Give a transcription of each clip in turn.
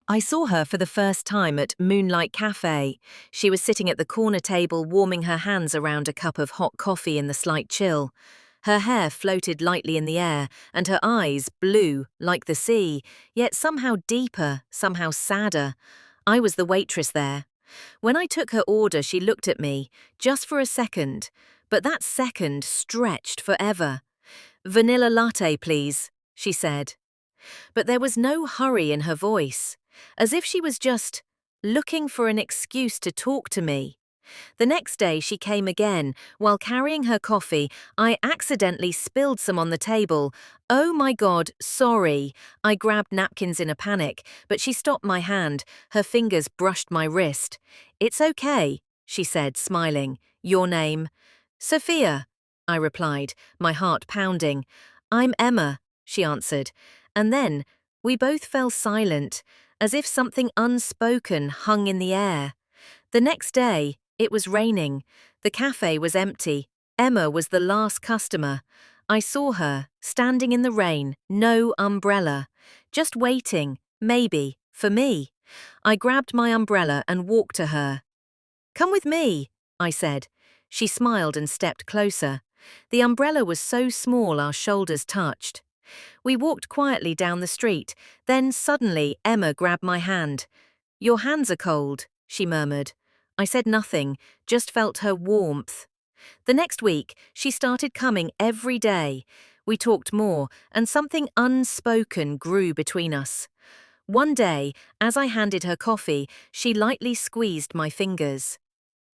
I saw her for the first time at Moonlight Cafe. She was sitting at the corner table warming her hands around a cup of hot coffee in the slight chill. Her hair floated lightly in the air, and her eyes, blue, like the sea, yet somehow deeper, somehow sadder. I was the waitress there. When I took her order, she looked at me, just for a second, but that second stretched forever. "Vanilla latte, please," she said. But there was no hurry in her voice, as if she was just looking for an excuse to talk to me. The next day she came again. While carrying her coffee, I accidentally spilled some on the table. "Oh my God, sorry." I grabbed napkins in a panic, but she stopped my hand. Her fingers brushed my wrist. "It's okay," she said, smiling. "Your name?" "Sophia," I replied, my heart pounding. "I'm Emma," she answered. And then we both fell silent, as if something unspoken hung in the air. The next day, it was raining. The cafe was empty. Emma was the last customer. I saw her, standing in the rain, no umbrella, just waiting, maybe, for me. I grabbed my umbrella and walked to her. "Come with me," I said. She smiled and stepped closer. The umbrella was so small our shoulders touched. We walked quietly down the street. Then suddenly Emma grabbed my hand. "Your hands are cold," she murmured. I said nothing, just felt her warmth. The next week, she started coming every day. We talked more, and something unspoken grew between us. One day, as I handed her coffee, she lightly squeezed my fingers.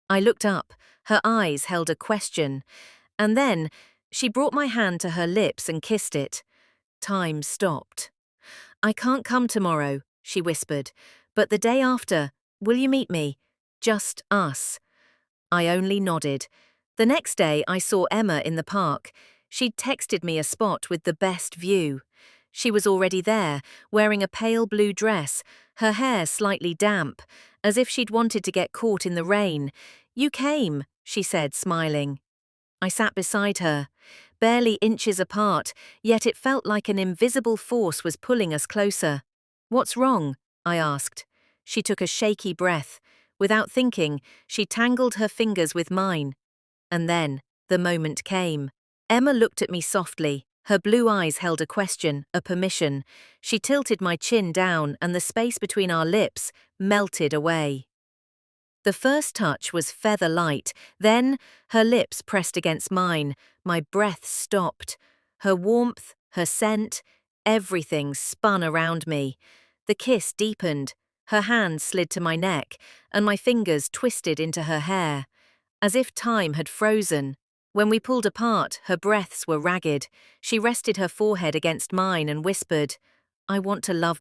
I looked up. Her eyes held a question. And then, she brought my hand to her lips and kissed it. Time stopped. "I can't come tomorrow," she whispered, "but the day after, will you meet me? Just us." I only nodded. The next day I saw Emma in the park. She'd texted me a spot with the best view. She was already there, wearing a pale blue dress, her hair slightly damp, as if she'd wanted to get caught in the rain. "You came," she said, smiling. I sat beside her, barely inches apart, yet it felt like an invisible force was pulling us closer. "What's wrong?" I asked. She took a shaky breath. Without thinking, she tangled her fingers with mine. And then, the moment came. Emma looked at me softly. Her blue eyes held a question, a permission. She tilted my chin down, and the space between our lips melted away. The first touch was feather light, then her lips pressed against mine. My breath stopped. Her warmth, her scent, everything spun around me. The kiss deepened. Her hand slid to my neck, and my fingers twisted into her hair, as if time had frozen. When we pulled apart, her breaths were ragged. She rested her forehead against mine and whispered, "I want to love